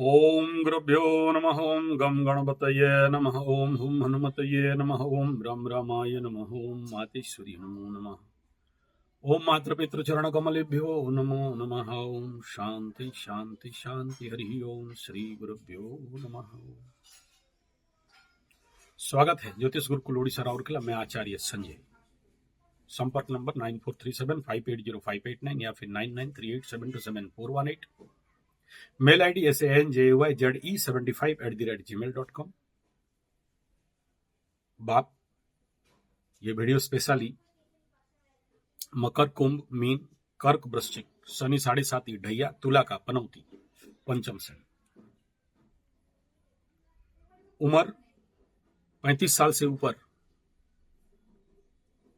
ओम गुरुभ्यो नमः। ओम गम गणपतये नमः। ओम हुम हनुमतये नमः। ओम रम रामाय नमः। ओम मातेश्वरी नमो नमः। ओम मातृपितृ चरण कमलेभ्यो नमो नमः। ओम शांति शांति शांति। हरि ओम श्री गुरुभ्यो नमः। स्वागत है ज्योतिष गुरुकुल ओडिशा राउरकेला में आचार्य संजय। संपर्क नंबर 9437580589 या फिर 9938727418। Mail ID sanjayze75@gmail.com। बाप ये वीडियो स्पेशली मकर, कुंभ, मीन, कर्क, वृश्चिक, शनि 7.5 ढैया, तुला का पनौती पंचम से, उम्र 35 साल से ऊपर,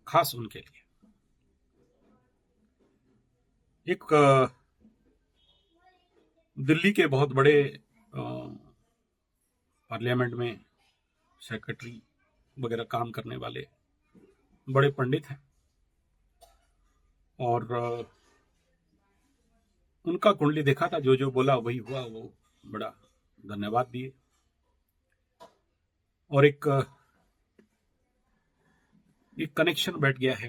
खास उनके लिए। एक दिल्ली के बहुत बड़े पार्लियामेंट में सेक्रेटरी वगैरह काम करने वाले बड़े पंडित हैं और उनका कुंडली देखा था। जो जो बोला वही हुआ, वो बड़ा धन्यवाद दिए। और एक कनेक्शन बैठ गया है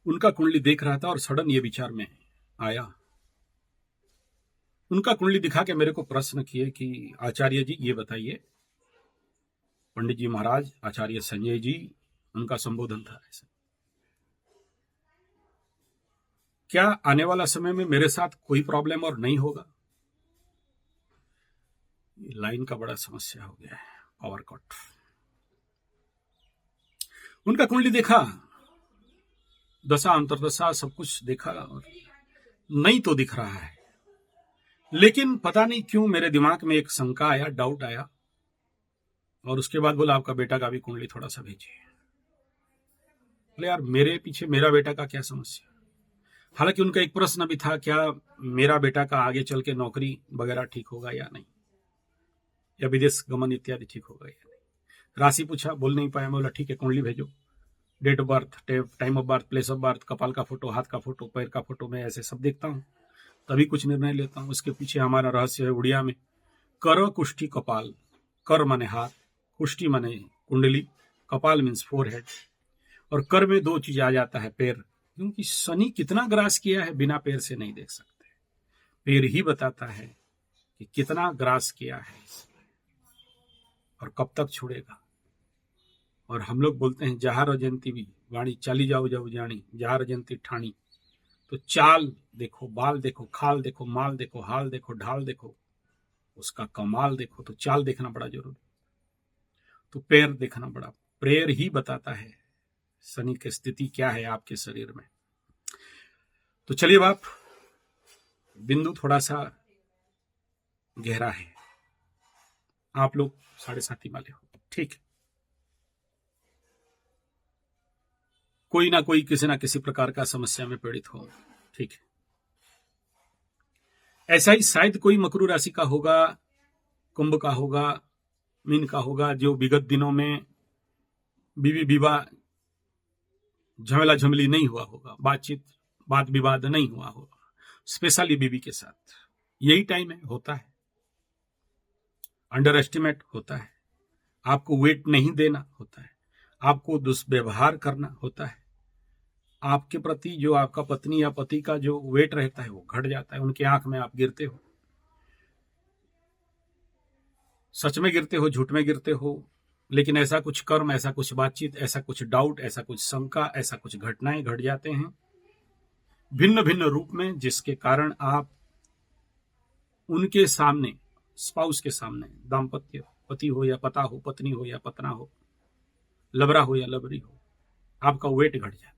उनका कुंडली देख रहा था और सडन ये विचार में आया। उनका कुंडली दिखा के मेरे को प्रश्न किए कि आचार्य जी ये बताइए, पंडित जी महाराज, आचार्य संजय जी, उनका संबोधन था ऐसा, क्या आने वाला समय में मेरे साथ कोई प्रॉब्लम और नहीं होगा? लाइन का बड़ा समस्या हो गया है, पावर कट। उनका कुंडली देखा, दशा अंतरदशा सब कुछ देखा और नहीं तो दिख रहा है, लेकिन पता नहीं क्यों मेरे दिमाग में एक शंका आया, डाउट आया। और उसके बाद बोला आपका बेटा का भी कुंडली थोड़ा सा भेजिए। बोले यार मेरे पीछे मेरा बेटा का क्या समस्या? हालांकि उनका एक प्रश्न भी था, क्या मेरा बेटा का आगे चल के नौकरी वगैरह ठीक होगा या नहीं, या विदेश गमन इत्यादि ठीक होगा या नहीं। राशि पूछा, बोल नहीं पाया। बोला ठीक है, कुंडली भेजो, date of birth, time of birth, place of birth, कपाल का फोटो, हाथ का फोटो, पैर का फोटो, मैं ऐसे सब देखता हूं, तभी कुछ निर्णय लेता हूं। उसके पीछे हमारा रहस्य है उड़िया में, कर कुष्ठी कपाल। कर माने हाथ, कुष्ठी माने कुंडली, कपाल मीन्स फोरहेड, और कर में दो चीज आ जाता है, पैर, क्योंकि शनि कितना ग्रास किया है बिना पैर से नहीं देख सकते। पैर ही बताता है कि कितना ग्रास किया है और कब तक छोड़ेगा। और हम लोग बोलते हैं जहार रजंती भी वाणी, चाली जाओ जब जानी, जहार रजंती ठाणी। तो चाल देखो, बाल देखो, खाल देखो, माल देखो, हाल देखो, ढाल देखो, उसका कमाल देखो। तो चाल देखना बड़ा जरूरी, तो पैर देखना बड़ा, पैर ही बताता है शनि की स्थिति क्या है आपके शरीर में। तो चलिए बाप, बिंदु थोड़ा सा गहरा है, आप लोग 7.5 वाले हो, ठीक है। कोई ना कोई किसी ना किसी प्रकार का समस्या में पीड़ित हो, ठीक है। ऐसा ही शायद कोई मकरू राशि का होगा, कुंभ का होगा, मीन का होगा, जो विगत दिनों में बीवी विवाह झमेला झमेली नहीं हुआ होगा, बातचीत वाद विवाद नहीं हुआ होगा, स्पेशली बीवी के साथ। यही टाइम है, होता है, अंडर एस्टिमेट होता है, आपको वेट नहीं देना होता है, आपको दुष्व्यवहार करना होता है, आपके प्रति जो आपका पत्नी या पति का जो वेट रहता है वो घट जाता है, उनके आंख में आप गिरते हो, सच में गिरते हो, झूठ में गिरते हो, लेकिन ऐसा कुछ कर्म, ऐसा कुछ बातचीत, ऐसा कुछ डाउट, ऐसा कुछ शंका, ऐसा कुछ घटनाएं घट जाते हैं भिन्न भिन्न रूप में, जिसके कारण आप उनके सामने, स्पाउस के सामने, दाम्पत्य, पति हो या पता हो, पत्नी हो या पतना हो, लबरा हो या लबरी हो, आपका वेट घट जाता है,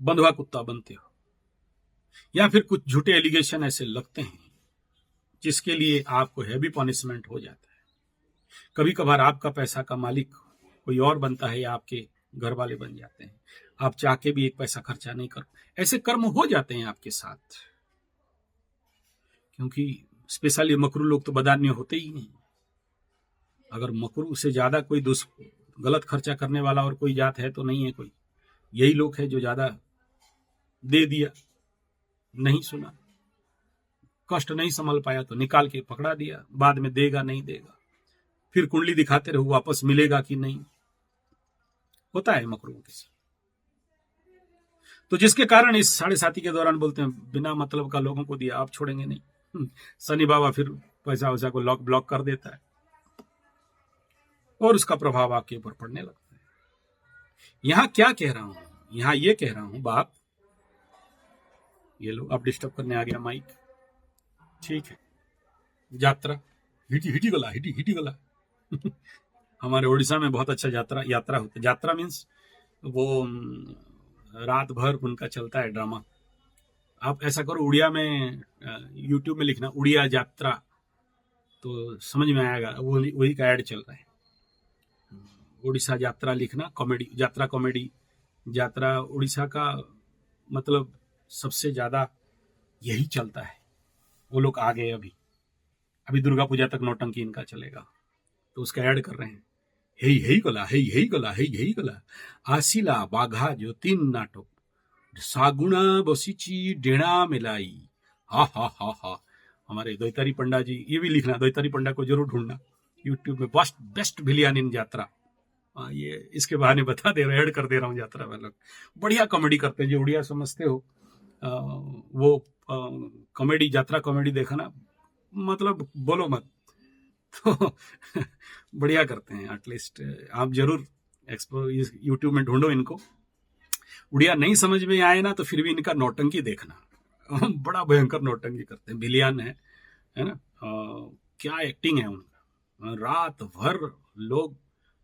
बंधुआ कुत्ता बनते हो, या फिर कुछ झूठे एलिगेशन ऐसे लगते हैं जिसके लिए आपको हैवी पनिशमेंट हो जाता है। कभी कभार आपका पैसा का मालिक कोई और बनता है या आपके घर वाले बन जाते हैं, आप चाह के भी एक पैसा खर्चा नहीं करो, ऐसे कर्म हो जाते हैं आपके साथ। क्योंकि स्पेशली मकरू लोग तो बदान्य होते ही नहीं। अगर मकरू से ज्यादा कोई गलत खर्चा करने वाला और कोई जात है तो नहीं है कोई, यही लोग है जो ज्यादा दे दिया, नहीं सुना, कष्ट नहीं संभल पाया तो निकाल के पकड़ा दिया, बाद में देगा नहीं देगा, फिर कुंडली दिखाते रहो वापस मिलेगा कि नहीं, होता है मकरों के साथ। तो जिसके कारण इस 7.5 के दौरान बोलते हैं बिना मतलब का लोगों को दिया आप छोड़ेंगे नहीं। शनि बाबा फिर पैसा वैसा को ब्लॉक कर देता है और उसका प्रभाव आपके ऊपर पड़ने लगता है। यहां क्या कह रहा हूं, यहां ये कह रहा हूं बाप, ये लो अब डिस्टर्ब करने आ गया माइक, ठीक है। यात्रा हिटी गला हमारे उड़ीसा में बहुत अच्छा यात्रा होता है। यात्रा मीन्स वो रात भर उनका चलता है ड्रामा। आप ऐसा करो उड़िया में यूट्यूब में लिखना उड़िया यात्रा, तो समझ में आएगा, वही का ऐड चल रहा है। उड़ीसा यात्रा लिखना, कॉमेडी, यात्रा कॉमेडी, यात्रा उड़ीसा का मतलब सबसे ज्यादा यही चलता है। वो लोग आ गए, अभी दुर्गा पूजा तक नौटंकी इनका चलेगा, तो उसका ऐड कर रहे हैं। हेई गला आसिला बाघा जो 3 नाटक सागुणा बसीची डेणा मिलाई, हा। हमारे द्वैतारी पंडा जी, ये भी लिखना, द्वैतारी पंडा को जरूर ढूंढना यूट्यूब में, बेस्ट विलियन इन यात्रा। ये इसके बहाने बता दे रहा, ऐड कर दे रहा हूँ। यात्रा वाला बढ़िया कॉमेडी करते हैं, जो उड़िया समझते हो वो कॉमेडी, यात्रा कॉमेडी देखना, मतलब बोलो मत, तो बढ़िया करते हैं। एटलीस्ट आप जरूर यूट्यूब में ढूंढो इनको। उड़िया नहीं समझ में आए ना तो फिर भी इनका नौटंकी देखना, बड़ा भयंकर नौटंकी करते हैं, बिलियन है ना। क्या एक्टिंग है उनका, रात भर लोग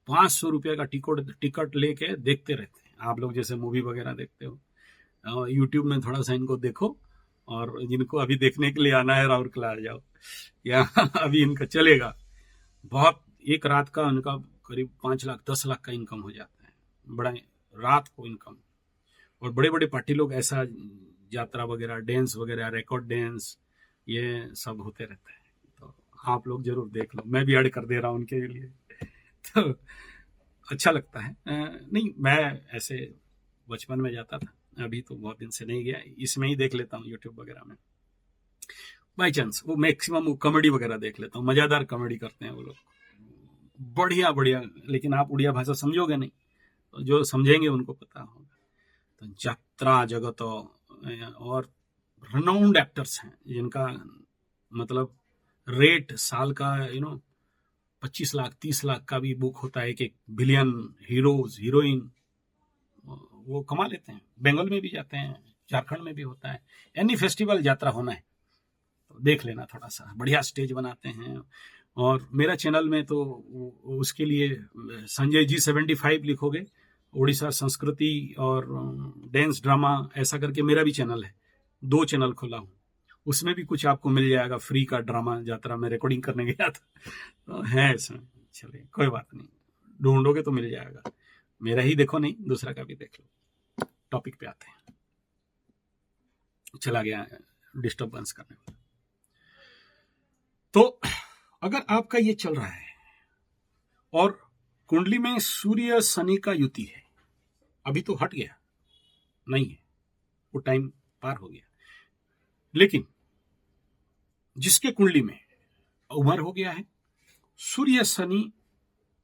500 रुपये का टिकट लेके देखते रहते हैं। आप लोग जैसे मूवी वगैरह देखते हो, यूट्यूब में थोड़ा सा इनको देखो, और जिनको अभी देखने के लिए आना है राउरकेला आ जाओ, यहाँ अभी इनका चलेगा बहुत। एक रात का उनका करीब 5 लाख 10 लाख का इनकम हो जाता है, बड़ा रात को इनकम। और बड़े बड़े पार्टी लोग ऐसा यात्रा वगैरह, डांस वगैरह, रिकॉर्ड डांस, ये सब होते रहते हैं। तो आप लोग जरूर देख लो, मैं भी ऐड कर दे रहा हूँ उनके लिए। तो अच्छा लगता है। नहीं, मैं ऐसे बचपन में जाता था, अभी तो बहुत दिन से नहीं गया, इसमें ही देख लेता हूँ यूट्यूब वगैरह में बाई चांस। वो मैक्सिमम कॉमेडी वगैरह देख लेता हूँ, मजेदार कॉमेडी करते हैं वो लोग, बढ़िया बढ़िया। लेकिन आप उड़िया भाषा समझोगे नहीं, तो जो समझेंगे उनको पता होगा। तो यात्रा जगत और रनाउंड एक्टर्स हैं जिनका मतलब रेट साल का 25 लाख 30 लाख का भी बुक होता है, एक बिलियन हीरोज हीरोइन वो कमा लेते हैं। बंगाल में भी जाते हैं, झारखंड में भी होता है। एनी फेस्टिवल यात्रा होना है तो देख लेना, थोड़ा सा बढ़िया स्टेज बनाते हैं। और मेरा चैनल में तो उसके लिए संजय जी 75 लिखोगे, उड़ीसा संस्कृति और डांस ड्रामा ऐसा करके मेरा भी चैनल है, 2 चैनल खोला हूँ, उसमें भी कुछ आपको मिल जाएगा फ्री का। ड्रामा यात्रा में रिकॉर्डिंग करने गया था तो है इसमें, चलिए कोई बात नहीं, ढूंढोगे तो मिल जाएगा। मेरा ही देखो नहीं, दूसरा का भी देख लो। टॉपिक पे आते हैं, चला गया डिस्टर्बेंस करने में। तो अगर आपका ये चल रहा है और कुंडली में सूर्य शनि का युति है, अभी तो हट गया नहीं है, वो टाइम पार हो गया, लेकिन जिसके कुंडली में उमर हो गया है, सूर्य शनि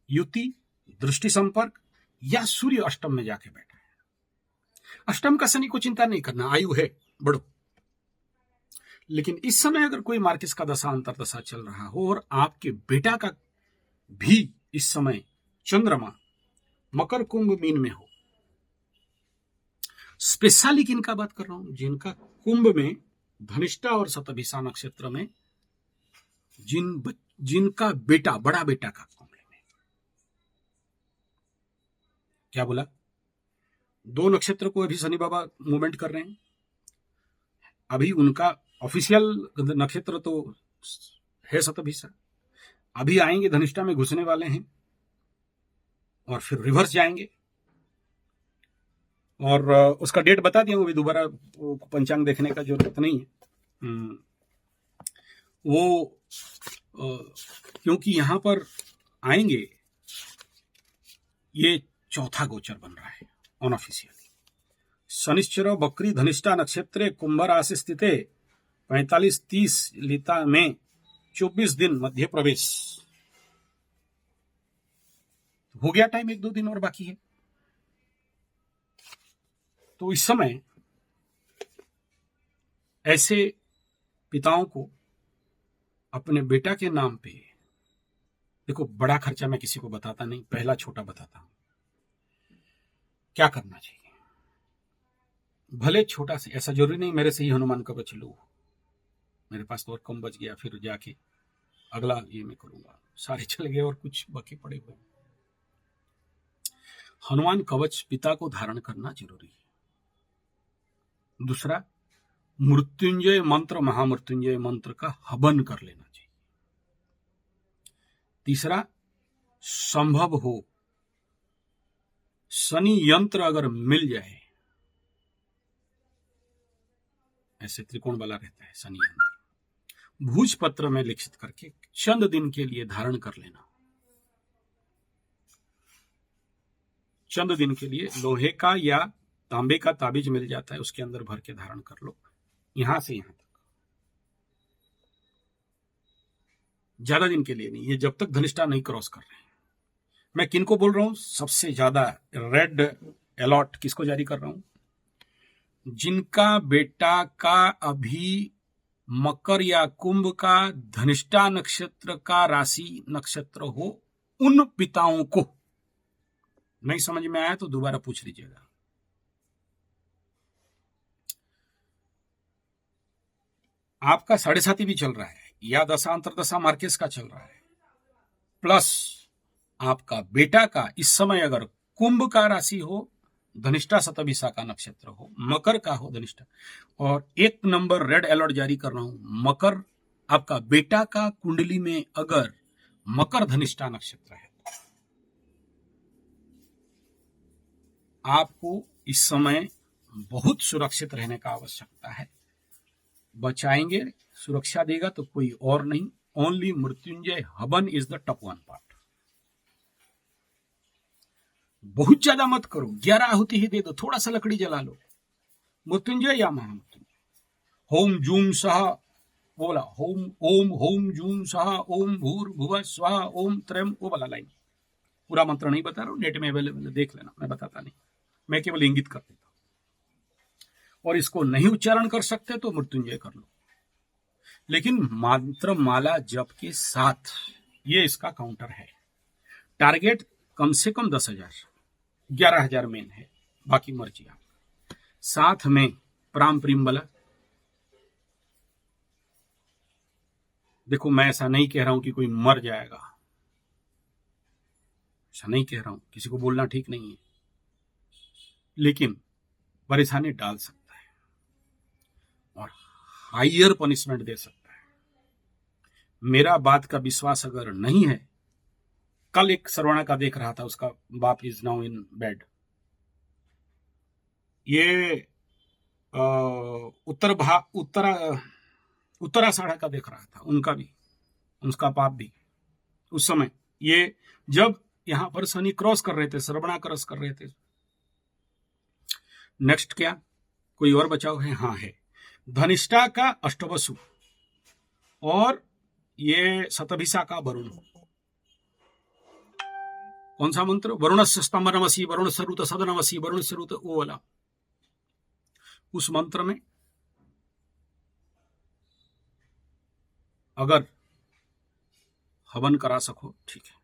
युति, दृष्टि संपर्क, या सूर्य अष्टम में जाके बैठा है। अष्टम का शनि को चिंता नहीं करना, आयु है, बढ़ो। लेकिन इस समय अगर कोई मार्किस का दशा अंतर दशा चल रहा हो और आपके बेटा का भी इस समय चंद्रमा मकर कुंभ मीन में हो, स्पेशली किनका बात कर रहा हूं, जिनका कुंभ में धनिष्ठा और शतभिषा नक्षत्र में जिनका बेटा, बड़ा बेटा का कुंभ में, क्या बोला, 2 नक्षत्र को अभी शनि बाबा मूवमेंट कर रहे हैं। अभी उनका ऑफिशियल नक्षत्र तो है शतभिषा, अभी आएंगे धनिष्ठा में घुसने वाले हैं और फिर रिवर्स जाएंगे। और उसका डेट बता दिया हूं, अभी दोबारा पंचांग देखने का जरूरत नहीं है। वो क्योंकि यहां पर आएंगे, ये चौथा गोचर बन रहा है अनऑफिशियली। शनिश्चर बकरी धनिष्ठा नक्षत्रे कुंभ राशि स्थिते 45-30 लिता में 24 दिन मध्य प्रवेश। हो गया टाइम, 1-2 दिन और बाकी है। तो इस समय ऐसे पिताओं को अपने बेटा के नाम पे, देखो बड़ा खर्चा मैं किसी को बताता नहीं, पहला छोटा बताता हूं, क्या करना चाहिए। भले छोटा से, ऐसा जरूरी नहीं मेरे से ही हनुमान कवच लो, मेरे पास तो और कम बच गया, फिर जाके अगला ये मैं करूंगा, सारे चले गए और कुछ बाकी पड़े हुए। हनुमान कवच पिता को धारण करना जरूरी है। दूसरा, मृत्युंजय मंत्र, महामृत्युंजय मंत्र का हवन कर लेना चाहिए। तीसरा, संभव हो शनि यंत्र अगर मिल जाए, ऐसे त्रिकोण वाला रहता है शनि यंत्र, भूज पत्र में लिखित करके चंद दिन के लिए धारण कर लेना। चंद दिन के लिए लोहे का या तांबे का ताबीज मिल जाता है, उसके अंदर भर के धारण कर लो, यहां से यहां तक, ज्यादा दिन के लिए नहीं, ये जब तक धनिष्ठा नहीं क्रॉस कर रहे हैं। मैं किनको बोल रहा हूं, सबसे ज्यादा रेड अलर्ट किसको जारी कर रहा हूं, जिनका बेटा का अभी मकर या कुंभ का धनिष्ठा नक्षत्र का राशि नक्षत्र हो, उन पिताओं को। नहीं समझ में आया तो दोबारा पूछ लीजिएगा। आपका 7.5 भी चल रहा है या दशा अंतरदशा मार्केस का चल रहा है, प्लस आपका बेटा का इस समय अगर कुंभ का राशि हो, धनिष्ठा शतभिषा का नक्षत्र हो, मकर का हो धनिष्ठा, और 1 नंबर रेड अलर्ट जारी कर रहा हूं, मकर आपका बेटा का कुंडली में अगर मकर धनिष्ठा नक्षत्र है, आपको इस समय बहुत सुरक्षित रहने का आवश्यकता है। बचाएंगे, सुरक्षा देगा तो कोई और नहीं, ओनली मृत्युंजय हवन is the top one part. बहुत ज्यादा मत करो, 11 आहुति ही दे दो, थोड़ा सा लकड़ी जला लो, मृत्युंजय या महामृत्युंजय। होम जूम सह बोला, होम ओम होम जूम सह ओम भूर्भुवः स्वः ओम त्रयम्, वो वाला लाइन, पूरा मंत्र नहीं बता रहा हूं, नेट में अवेलेबल है, देख लेना, मैं बताता नहीं, मैं केवल इंगित कर देता हूं। और इसको नहीं उच्चारण कर सकते तो मृत्युंजय कर लो, लेकिन मंत्र माला जप के साथ, ये इसका काउंटर है। टारगेट कम से कम 10,000, 11,000 मेन है, बाकी मर्जी आप। साथ में प्राम प्रीम वाला, देखो मैं ऐसा नहीं कह रहा हूं कि कोई मर जाएगा, ऐसा नहीं कह रहा हूं, किसी को बोलना ठीक नहीं है, लेकिन परेशानी डाल सकता है और हायर पनिशमेंट दे सकता है। मेरा बात का विश्वास अगर नहीं है, कल एक सरवणा का देख रहा था, उसका बाप इज नाउ इन बेड, ये उत्तराषाढ़ा का देख रहा था, उनका भी, उसका पाप भी। उस समय ये जब यहां पर शनि क्रॉस कर रहे थे, श्रवणा क्रॉस कर रहे थे। नेक्स्ट क्या, कोई और बचाव है? हाँ है, धनिष्ठा का अष्टवसु और ये शतभिषा का वरुण। कौन सा मंत्र? वरुणस्य स्तंभनमसि वरुण सरुत सदनमसि वरुण सरुत, वो वाला। उस मंत्र में अगर हवन करा सको ठीक है।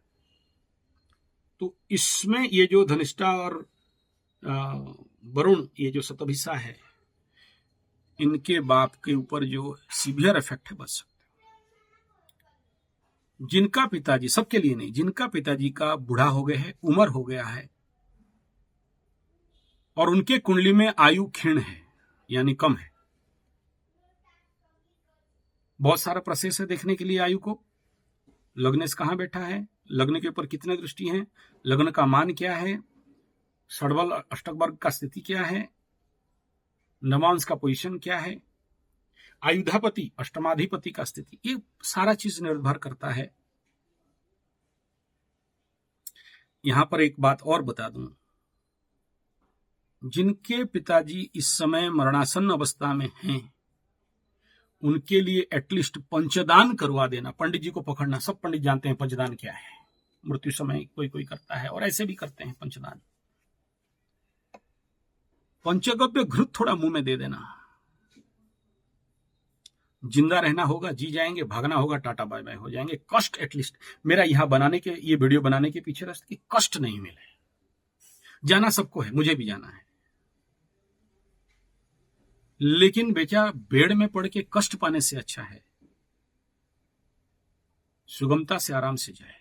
तो इसमें ये जो धनिष्ठा और वरुण, ये जो शतभिषा है, इनके बाप के ऊपर जो सीवियर इफेक्ट है, बच सकते हो। जिनका पिताजी, सबके लिए नहीं, जिनका पिताजी का बूढ़ा हो गया है, उम्र हो गया है और उनके कुंडली में आयु क्षीण है यानी कम है, बहुत सारा प्रोसेस है देखने के लिए आयु को। लग्न कहां बैठा है, लग्न के ऊपर कितने दृष्टि हैं, लग्न का मान क्या है, षडबल अष्टक वर्ग का स्थिति क्या है, नवांश का पोजीशन क्या है, आयुधापति अष्टमाधिपति का स्थिति, ये सारा चीज निर्भर करता है। यहां पर एक बात और बता दूं, जिनके पिताजी इस समय मरणासन्न अवस्था में हैं, उनके लिए एटलीस्ट पंचदान करवा देना, पंडित जी को पकड़ना। सब पंडित जानते हैं पंचदान क्या है, मृत्यु समय कोई कोई करता है और ऐसे भी करते हैं पंचदान। पंचगव्य घृत थोड़ा मुंह में दे देना। जिंदा रहना होगा, जी जाएंगे, भागना होगा, टाटा बाय बाय हो जाएंगे। कष्ट एटलीस्ट, मेरा यहां बनाने के, ये वीडियो बनाने के पीछे रास्ते की कष्ट नहीं मिले। जाना सबको है, मुझे भी जाना है, लेकिन बेटा बेड़ में पड़ के कष्ट पाने से अच्छा है सुगमता से आराम से जाए।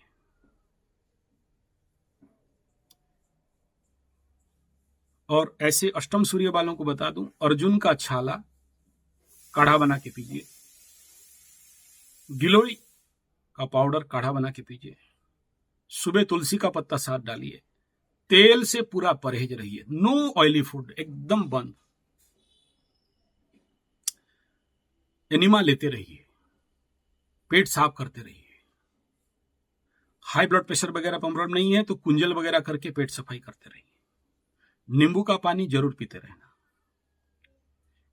और ऐसे अष्टम सूर्य वालों को बता दूं, अर्जुन का छाला काढ़ा बना के पीजिए, गिलोय का पाउडर काढ़ा बना के पीजिए, सुबह तुलसी का पत्ता साथ डालिए, तेल से पूरा परहेज रहिए, नो ऑयली फूड, एकदम बंद। एनिमा लेते रहिए, पेट साफ करते रहिए। हाई ब्लड प्रेशर वगैरह प्रॉब्लम नहीं है तो कुंजल वगैरह करके पेट सफाई करते रहिए। नींबू का पानी जरूर पीते रहना।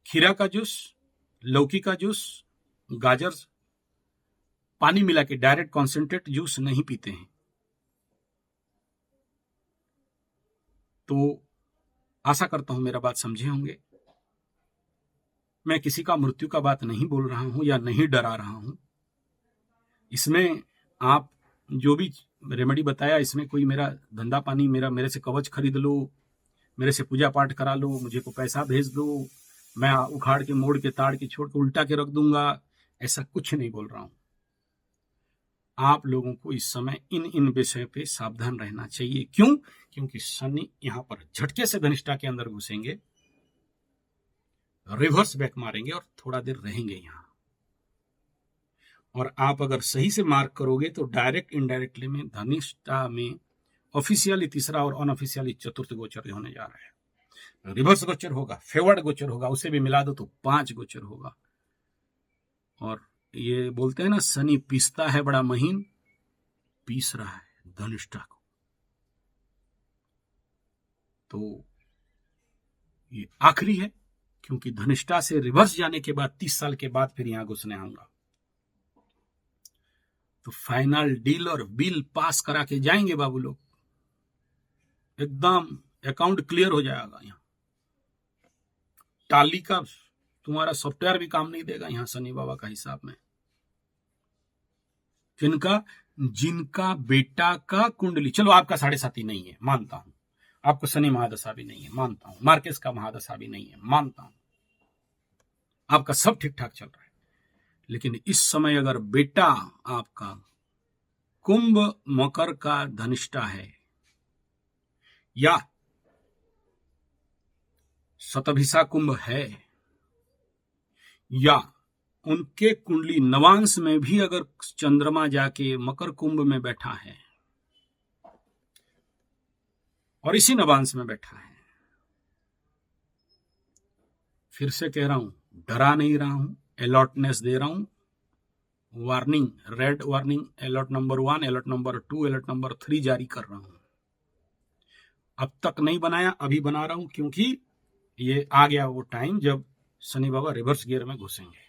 खीरा का जूस, लौकी का जूस, गाजर, पानी मिला के डायरेक्ट कॉन्सेंट्रेट जूस नहीं पीते हैं। तो आशा करता हूं मेरा बात समझे होंगे। मैं किसी का मृत्यु का बात नहीं बोल रहा हूं या नहीं डरा रहा हूं। इसमें आप जो भी रेमेडी बताया, इसमें कोई मेरा धंधा पानी, मेरे से कवच खरीद लो, मेरे से पूजा पाठ करा लो, मुझे को पैसा भेज दो, मैं उखाड़ के मोड़ के ताड़ के छोड़ के उल्टा के रख दूंगा, ऐसा कुछ नहीं बोल रहा हूं। आप लोगों को इस समय इन विषय पे सावधान रहना चाहिए। क्यों? क्योंकि शनि यहां पर झटके से धनिष्ठा के अंदर घुसेंगे, रिवर्स बैक मारेंगे और थोड़ा देर रहेंगे यहां। और आप अगर सही से मार्क करोगे तो डायरेक्ट इनडायरेक्टली में धनिष्ठा में ऑफिशियली तीसरा और अनऑफिशियली चतुर्थ गोचर होने जा रहा है। रिवर्स गोचर होगा, फेवर्ड गोचर होगा, उसे भी मिला दो तो 5 गोचर होगा। और ये बोलते हैं ना, शनि पीसता है बड़ा महीन, पीस रहा है धनिष्ठा को। तो ये आखिरी है, क्योंकि धनिष्ठा से रिवर्स जाने के बाद 30 साल के बाद फिर यहां घुसने आऊंगा। तो फाइनल डील और बिल पास करा के जाएंगे बाबू लोग, एकदम अकाउंट क्लियर हो जाएगा। यहां टाली का तुम्हारा सॉफ्टवेयर भी काम नहीं देगा यहां शनि बाबा का हिसाब में। जिनका बेटा का कुंडली, चलो आपका 7.5 नहीं है मानता हूं, आपको शनि महादशा भी नहीं है मानता हूं, मार्केस का महादशा भी नहीं है मानता हूं, आपका सब ठीक ठाक चल रहा है। लेकिन इस समय अगर बेटा आपका कुंभ मकर का धनिष्ठा है या शतभिषा कुंभ है या उनके कुंडली नवांश में भी अगर चंद्रमा जाके मकर कुंभ में बैठा है और इसी नवांश में बैठा है, फिर से कह रहा हूं, डरा नहीं रहा हूं, अलर्टनेस दे रहा हूं, warning, red warning, alert number 1, alert number 2, alert number 3 जारी कर रहा हूं। अब तक नहीं बनाया, अभी बना रहा हूं, क्योंकि ये आ गया वो टाइम जब शनि बाबा रिवर्स गियर में घुसेंगे।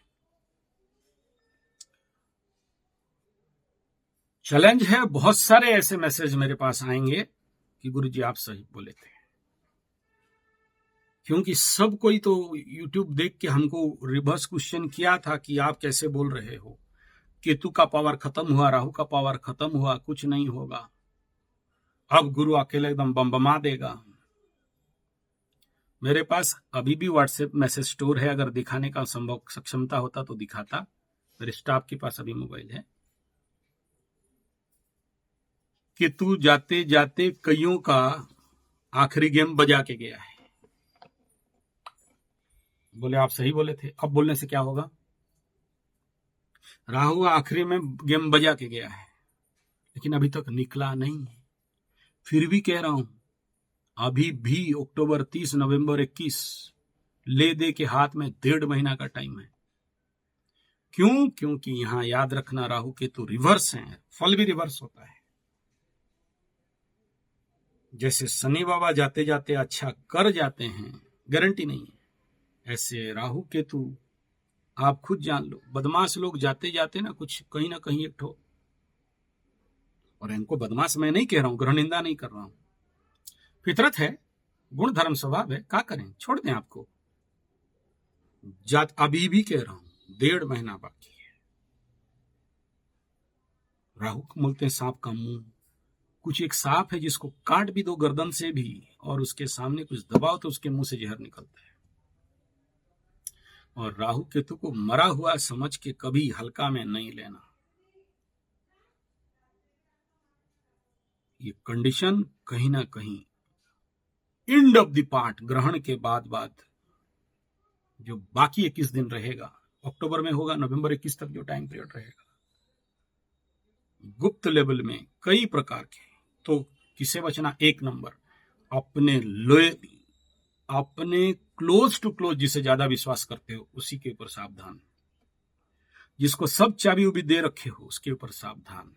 चैलेंज है, बहुत सारे ऐसे मैसेज मेरे पास आएंगे कि गुरुजी आप सही बोले थे, क्योंकि सब कोई तो YouTube देख के हमको रिवर्स क्वेश्चन किया था कि आप कैसे बोल रहे हो, केतु का पावर खत्म हुआ, राहु का पावर खत्म हुआ, कुछ नहीं होगा, अब गुरु अकेले एकदम बमबमा देगा। मेरे पास अभी भी व्हाट्सएप मैसेज स्टोर है, अगर दिखाने का संभव सक्षमता होता तो दिखाता, मेरे स्टाफ के पास अभी मोबाइल है। केतु जाते जाते कईयों का आखिरी गेम बजा के गया है। बोले आप सही बोले थे, अब बोलने से क्या होगा? राहु आखिरी में गेम बजा के गया है, लेकिन अभी तक निकला नहीं है। फिर भी कह रहा हूं, अभी भी अक्टूबर 30, नवंबर 21 ले दे के हाथ में 1.5 महीना का टाइम है। क्यों? क्योंकि यहां याद रखना, राहु केतु रिवर्स हैं, फल भी रिवर्स होता है। जैसे शनि बाबा जाते जाते अच्छा कर जाते हैं, गारंटी नहीं है, ऐसे राहु केतु आप खुद जान लो, बदमाश लोग जाते जाते ना कुछ कहीं ना कहीं एक ठो, और इनको बदमाश मैं नहीं कह रहा हूं, ग्रह निंदा नहीं कर रहा हूं, फितरत है, गुण धर्म स्वभाव है, क्या करें, छोड़ दें आपको। जात अभी भी कह रहा हूं, 1.5 महीना बाकी है। राहु को बोलते हैं सांप का मुंह। कुछ एक सांप है जिसको काट भी दो गर्दन से भी और उसके सामने कुछ दबाओ तो उसके मुंह से जहर निकलता है। और राहु केतु को मरा हुआ समझ के कभी हल्का में नहीं लेना। ये कंडीशन कहीं ना कहीं एंड ऑफ द पार्ट, ग्रहण के बाद जो बाकी 21 दिन रहेगा, अक्टूबर में होगा, नवंबर 21 तक जो टाइम पीरियड रहेगा, गुप्त लेवल में कई प्रकार के। तो किसे बचना? 1 नंबर, अपने क्लोज टू क्लोज जिसे ज्यादा विश्वास करते हो उसी के ऊपर सावधान। जिसको सब चाबी उबी दे रखे हो उसके ऊपर सावधान।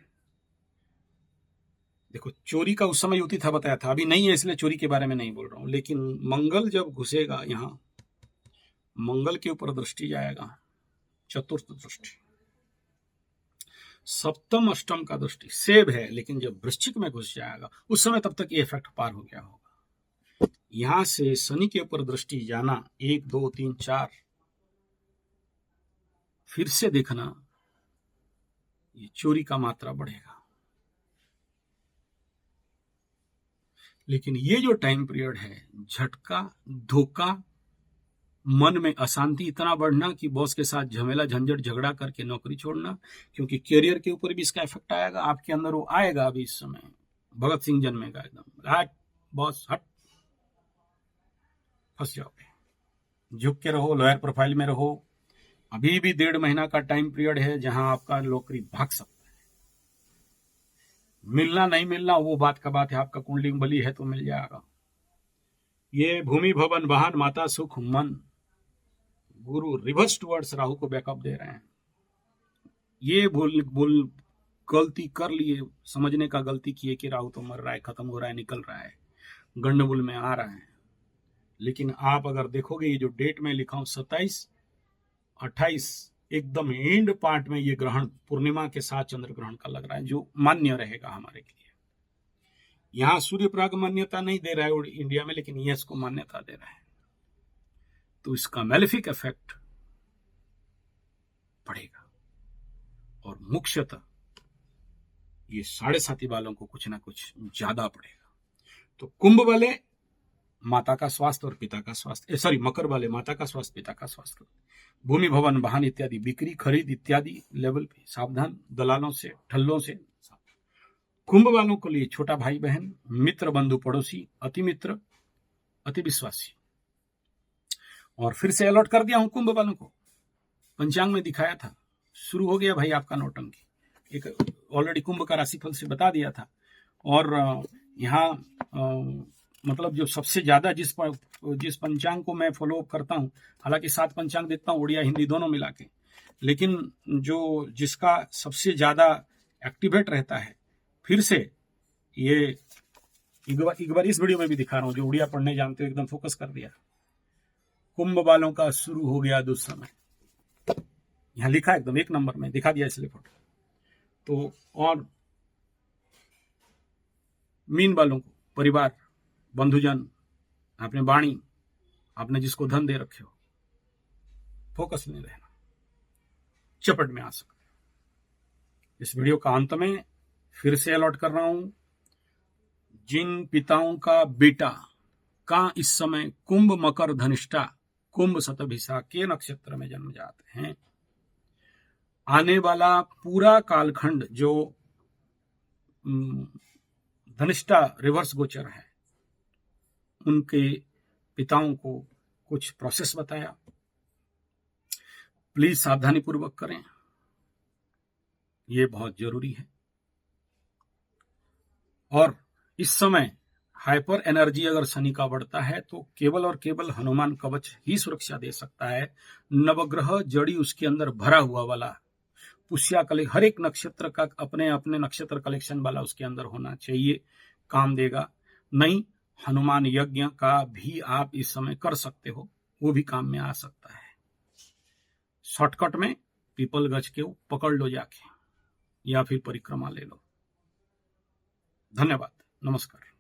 देखो, चोरी का उस समय युति था, बताया था, अभी नहीं है इसलिए चोरी के बारे में नहीं बोल रहा हूं, लेकिन मंगल जब घुसेगा यहां, मंगल के ऊपर दृष्टि जाएगा, चतुर्थ दृष्टि, सप्तम अष्टम का दृष्टि सेब है, लेकिन जब वृश्चिक में घुस जाएगा उस समय तब तक ये इफेक्ट पार हो गया होगा। यहां से शनि के ऊपर दृष्टि जाना, 1 2 3 4, फिर से देखना, ये चोरी का मात्रा बढ़ेगा। लेकिन ये जो टाइम पीरियड है, झटका, धोखा, मन में अशांति इतना बढ़ना कि बॉस के साथ झमेला झंझट झगड़ा करके नौकरी छोड़ना, क्योंकि करियर के ऊपर भी इसका इफेक्ट आएगा। आपके अंदर वो आएगा, अभी इस समय भगत सिंह जन्मेगा, एकदम हट बॉस हट, फंस जाओगे। झुक के रहो, लॉयर प्रोफाइल में रहो। अभी भी 1.5 महीना का टाइम पीरियड है जहां आपका नौकरी भाग सकता है। मिलना नहीं मिलना वो बात का बात है, आपका कुंडली बली है तो मिल जाएगा। ये भूमि भवन वाहन माता सुख मन, गुरु रिवर्स टुवर्ड्स राहु को बैकअप दे रहे हैं। ये भूल गलती कर लिए, समझने का गलती किए कि राहु तो मर रहा है, खत्म हो रहा है, निकल रहा है, गंडमूल में आ रहा है। लेकिन आप अगर देखोगे, ये जो डेट में लिखा हूं 27, 28, एकदम एंड पार्ट में ये ग्रहण पूर्णिमा के साथ चंद्र ग्रहण का लग रहा है, जो मान्य रहेगा हमारे लिए। यहां सूर्य प्राग मान्यता नहीं दे रहा है इंडिया में, लेकिन ये इसको मान्यता दे रहा है। तो इसका मैलेफिक इफेक्ट पड़ेगा, और मुख्यतः ये 7.5 वालों को कुछ ना कुछ ज्यादा पड़ेगा। तो कुंभ वाले माता का स्वास्थ्य और पिता का स्वास्थ्य, मकर वाले माता का स्वास्थ्य, पिता का स्वास्थ्य, भूमि भवन वाहन इत्यादि, बिक्री खरीद इत्यादि लेवल पे सावधान, दलालों से, ठल्लों से। कुंभ वालों के लिए छोटा भाई बहन, मित्र बंधु पड़ोसी, अति मित्र, अति विश्वासी। और फिर से अलर्ट कर दिया हूं कुंभ वालों को, पंचांग में दिखाया था, शुरू हो गया भाई आपका नौटंकी। एक ऑलरेडी कुंभ का राशिफल से बता दिया था। और यहाँ मतलब जो सबसे ज्यादा जिस पंचांग को मैं फॉलो अप करता हूँ, हालांकि 7 पंचांग देखता हूँ, उड़िया हिंदी दोनों मिला के, लेकिन जिसका सबसे ज्यादा एक्टिवेट रहता है, फिर से ये एक बार इस वीडियो में भी दिखा रहा हूँ, जो उड़िया पढ़ने जानते हो एकदम फोकस कर दिया। कुंभ वालों का शुरू हो गया दुस्समय, यहां लिखा एकदम 1 नंबर में दिखा दिया इसलिए फोटो। तो और मीन वालों को, परिवार, बंधुजन, आपने वाणी, आपने जिसको धन दे रखे हो, फोकस नहीं रहना, चपट में आ सकते। इस वीडियो का अंत में फिर से अलर्ट कर रहा हूं, जिन पिताओं का बेटा का इस समय कुंभ मकर धनिष्ठा कुंभ शतभिषा के नक्षत्र में जन्म जाते हैं, आने वाला पूरा कालखंड जो धनिष्ठा रिवर्स गोचर है, उनके पिताओं को कुछ प्रोसेस बताया, प्लीज सावधानी पूर्वक करें, ये बहुत जरूरी है। और इस समय हाइपर एनर्जी अगर शनि का बढ़ता है तो केवल और केवल हनुमान कवच ही सुरक्षा दे सकता है। नवग्रह जड़ी उसके अंदर भरा हुआ वाला पुष्या हर एक नक्षत्र का अपने अपने नक्षत्र कलेक्शन वाला उसके अंदर होना चाहिए, काम देगा। नहीं, हनुमान यज्ञ का भी आप इस समय कर सकते हो, वो भी काम में आ सकता है। शॉर्टकट में पीपल गज के पकड़ लो जाके, या फिर परिक्रमा ले लो। धन्यवाद, नमस्कार।